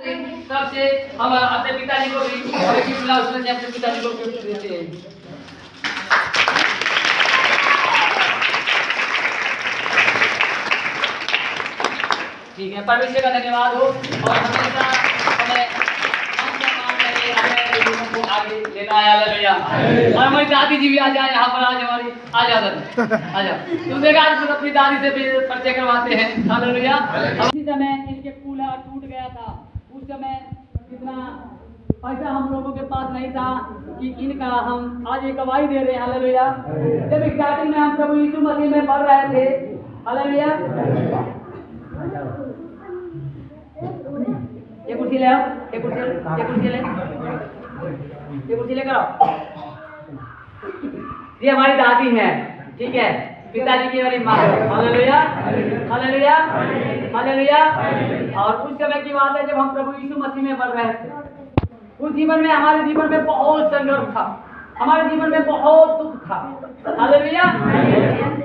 सबसे हम अपने पिताजी को भी अपने पिताजी को गिफ्ट देते हैं। ठीक है, परमेश्वर का धन्यवाद हो और हमेशा हमें आगे लेना है। हालेलुया। और हमारी दादी जी भी आ जाए यहाँ पर, आज हमारी आ जाओ तुम देखा आज अपनी दादी से भी परिचय करवाते हैं। हालेलुया। उसी समय इनके कूलर टूट गया था, उस समय कितना पैसा हम लोगों के पास नहीं था कि इनका हम आज एक गवाही दे रहे हैं। हालेलुया। जब स्टार्टिंग में हम प्रभु यीशु मसीह में पढ़ रहे थे, हालेलुया, ये कुर्सी ले आओ, ये कुर्सी लेकर आओ। ये हमारी दादी है, ठीक है, पिताजी की हमारी माँ। Hallelujah, hallelujah, hallelujah. और उस समय की बात है जब हम प्रभु यीशु मसीह में बढ़ रहे थे। उस जीवन में, हमारे जीवन में बहुत संघर्ष था, हमारे जीवन में बहुत दुख था। हालेलुया।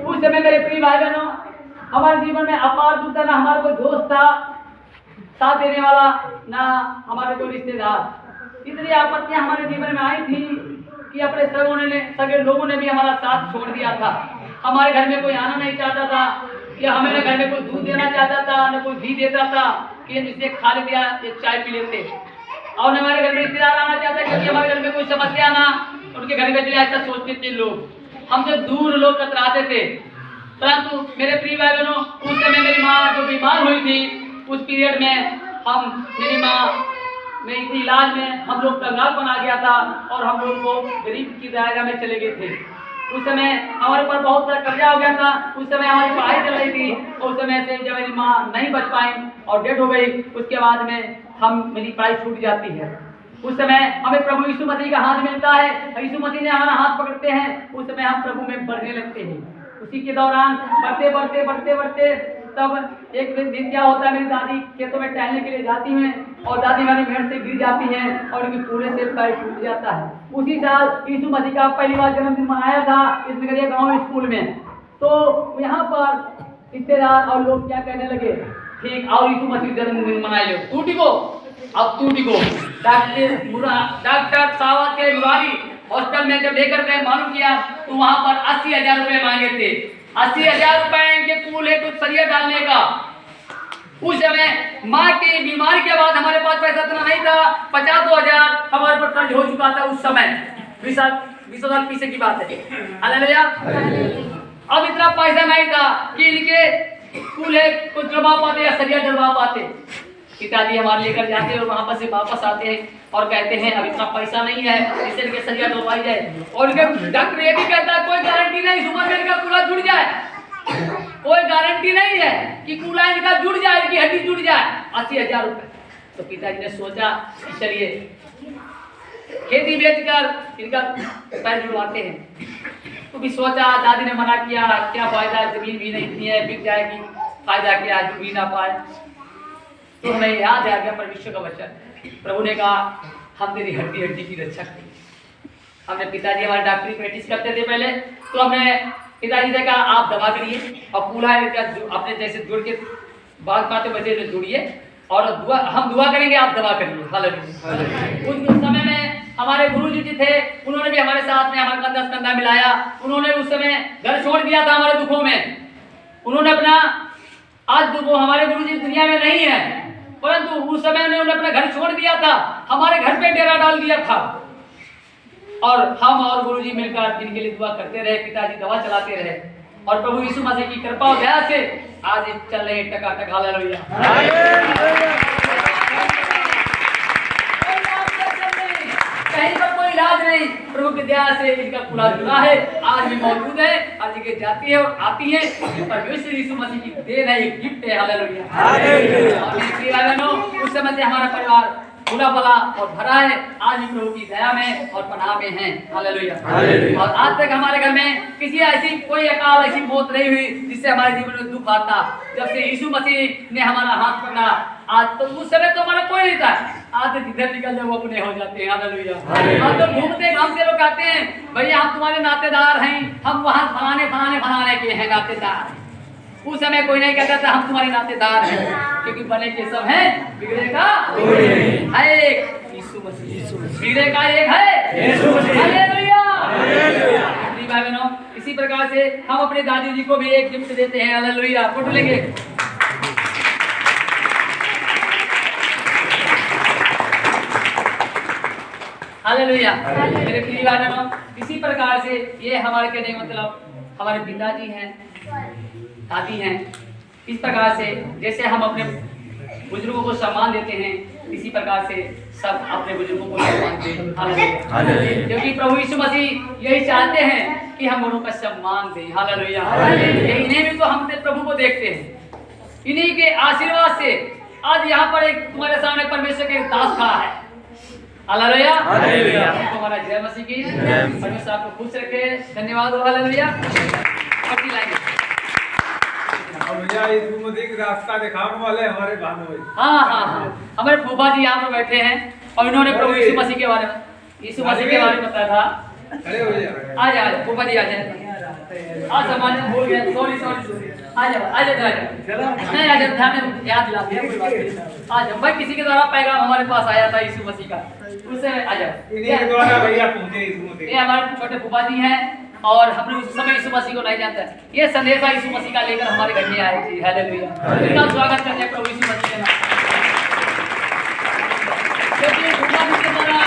उस समय मेरे प्रिय भाई बहनों, हमारे जीवन में अपार दुख था, ना हमारा कोई दोस्त था साथ देने वाला, ना हमारे कोई रिश्तेदार। इतनी आपत्तियां हमारे जीवन में आई थी कि अपने सगे लोगों ने भी हमारा साथ छोड़ दिया था। हमारे घर में कोई आना नहीं चाहता था, या हमारे घर में कोई दूध देना चाहता था, न कोई घी देता था कि जिससे खा लेते या चाय पी लेते। और न हमारे घर में रिश्तेदार आना चाहता क्योंकि हमारे घर में कोई समस्या ना, उनके घर में चले, ऐसा सोचते थे लोग, हमसे दूर लोग कतराते थे। परंतु मेरे प्रिय भाई बहनों, उस समय मेरी माँ जो बीमार हुई थी, उस पीरियड में मेरी माँ में इसी इलाज में हम लोग कंगालपन आ गया था और हम लोग को गरीब की दायरा में चले गए थे। उस समय हमारे ऊपर बहुत सारा कर्जा हो गया था। उस समय हमारी पढ़ाई चल रही थी, और उस समय से जब मेरी माँ नहीं बच पाई और डेथ हो गई, उसके बाद में मेरी पढ़ाई छूट जाती है। उस समय हमें प्रभु यीशु मसीह का हाथ मिलता है, यीशु मसीह ने हमारा हाथ पकड़ते हैं, उस समय हम प्रभु में बढ़ने लगते हैं। उसी के दौरान बढ़ते बढ़ते बढ़ते बढ़ते तब एक दिन क्या होता है, मेरी दादी खेतों में टहलने के लिए जाती हैं और दादी हमारी मेड़ से गिर जाती हैं और उनकी पूरे से पैर टूट जाता है। उसी साल यीशु मसीह का पहली बार जन्मदिन मनाया था इस नगरीय गांव स्कूल में। तो यहाँ पर रिश्तेदार और लोग क्या कहने लगे, ठीक और यीशु मसीह जन्मदिन मनाए, तू टिको, अब तू टिको। डॉक्टर सावत के मुरारी हॉस्टल में जब लेकर गए, मालूम किया तो वहाँ पर 80,000 रुपए मांगे थे। 80,000 रुपए इनके कूल है कुछ सरिया डालने का। उस समय माँ की बीमारी के बाद हमारे पास पैसा इतना नहीं था, 50,000 हमारे पर कर्ज हो चुका था उस समय। 20 साल पीछे की बात है। हालेलुया। अब इतना पैसा नहीं था कि इनके कूल है कुछ डलवा पाते या सरिया डलवा पाते। पिताजी हमारे लेकर जाते हैं और वहाँ पर से वापस आते हैं और कहते हैं अब इतना पैसा नहीं है जिससे इनके सरिया डलवाई जाए। और डॉक्टर ये भी कहता है कोई गारंटी नहीं इस उम्र में इनका कूला जुड़ जाए, कोई गारंटी नहीं है कि कूला इनका जुड़ जाए, इनकी हड्डी जुड़ जाए। 80,000 रुपए। तो पिताजी ने सोचा चलिए खेती बेचकर इनका पैर जुड़वाते हैं। तो भी सोचा, दादी ने मना किया, क्या फायदा, जमीन भी नहीं इतनी है, बिक जाएगी, फायदा क्या, जुड़ भी ना पाए। तो हमें याद आ गया परमेश्वर का वचन। प्रभु ने कहा हम तेरी हड्डी हड्डी की रक्षा करेंगे। हमने पिताजी हमारे डॉक्टरी प्रैक्टिस करते थे पहले, तो हमने पिताजी से कहा आप दवा करिए और पूरा अपने जैसे जुड़ के बात बातें बचे जुड़िए और हम दुआ करेंगे, आप दवा करिए। हालेलुया। उस समय में हमारे गुरुजी जी थे, उन्होंने भी हमारे साथ में हमारा कंधा कंधा मिलाया। उन्होंने उस समय घर छोड़ दिया था हमारे दुखों में। उन्होंने अपना, आज वो हमारे गुरुजी दुनिया में नहीं है, परंतु उस समय उन्होंने अपना घर छोड़ दिया था, हमारे घर पे डेरा डाल दिया था। और हम और गुरुजी मिलकर इनके लिए दुआ करते रहे, पिताजी दवा चलाते रहे और प्रभु यीशु मसीह की कृपा और दया से आज चल रहे टकाटक। हालेलुया। कहीं पर कोई इलाज नहीं, प्रभु की दया से इनका पूरा जुड़ा है, आज भी मौजूद है, आज जगह जाती है और आती है। परमेश्वर यीशु मसीह की देन है, एक गिफ्ट है। हालेलुया। उस समय से हमारा परिवार खुला भला और भरा है, आज भी प्रभु की दया में और पनाह में है। हालेलुया। और आज तक हमारे घर में किसी ऐसी कोई अकाल ऐसी मौत नहीं हुई जिससे हमारे जीवन में दुख आता। जब से यीशु मसीह ने हमारा हाथ पकड़ा, आज तो उस समय तो हमारा कोई नहीं था, आज तो जिधर निकल जाए वो अपने हो जाते हैं। हालेलुया। आज तो घूमते घामते लोग कहते हैं भैया हम तुम्हारे नातेदार हैं, हम वहाँ फलाने फलाने फलाने के हैं नातेदार। उस समय कोई नहीं कहता था हम तुम्हारे नातेदार हैं, क्योंकि बने के सब हैं, बिगड़े का है एक यीशु मसीह, बिगड़े का एक है यीशु मसीह। हालेलुया। प्रिय भाई बहनों, इसी प्रकार से हम अपने दादी जी को भी एक गिफ्ट देते हैं। हालेलुया। फोटो लेंगे। हालेलुया। मेरे प्रिय भाई बहनों, इसी प्रकार से ये हमारे कहने का मतलब हमारे पिताजी हैं, दादी हैं। इस प्रकार से जैसे हम अपने बुजुर्गों को सम्मान देते हैं, इसी प्रकार से सब अपने बुजुर्गों को सम्मान दें। हालेलुया। क्योंकि प्रभु यीशु मसीह यही चाहते हैं कि हम उनको सम्मान दें। हालेलुया। इन्हें भी तो हम अपने प्रभु को देखते हैं, इन्हीं के आशीर्वाद से आज यहाँ पर एक तुम्हारे सामने परमेश्वर के दास खड़ा है। हालेलुया। हमारा जय मसीह की। परमेश्वर आपको खुश रखे। धन्यवाद हो। हालेलुया। पट्टी लाएंगे। भैया यीशु मसीह का रास्ता दिखाने वाले हमारे भाई। हाँ, हमारे फूफा जी यहाँ पर बैठे हैं और इन्होंने प्रभु यीशु मसीह के बारे में बताया था। अरे भैया आ जाओ फूफा जी, आ जाए। आज सामान भूल गए, सॉरी। आ जाओ नहीं, आ जाओ, ध्यान याद दिलाते हैं, कोई बात नहीं। आ जाओ भाई, किसी के द्वारा पैगाम हमारे पास आया था यीशु मसीह का, उससे आ जाओ। इन्हीं के द्वारा भैया पहुंचे यीशु मसीह। ये हमारे छोटे फूफा जी हैं और हम लोग उस समय यीशु मसीह को नहीं जानते। ये संदेशा यीशु मसीह का लेकर हमारे घर में आए थे। हालेलुया। इनका स्वागत करते हैं प्रभु यीशु मसीह के नाम। क्योंकि फूफा जी के द्वारा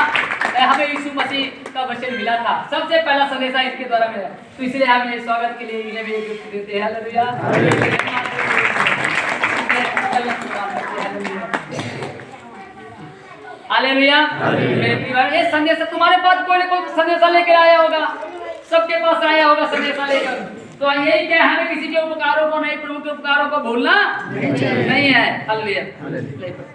हमें यीशु मसीह का वचन मिला था, सबसे पहला संदेशा इसके द्वारा मिला, तो इसलिए हम इन्हें स्वागत के लिए इन्हें भी गिफ्ट देते हैं। हालेलुया। हालेलुया। मेरे प्रिय, ये संदेश तुम्हारे पास कोई ना कोई संदेशा लेकर आया होगा, सबके पास आया होगा संदेशा लेकर। तो यही क्या, हमें किसी के उपकारों को नहीं, प्रभु के उपकारों को भूलना नहीं है। हालेलुया।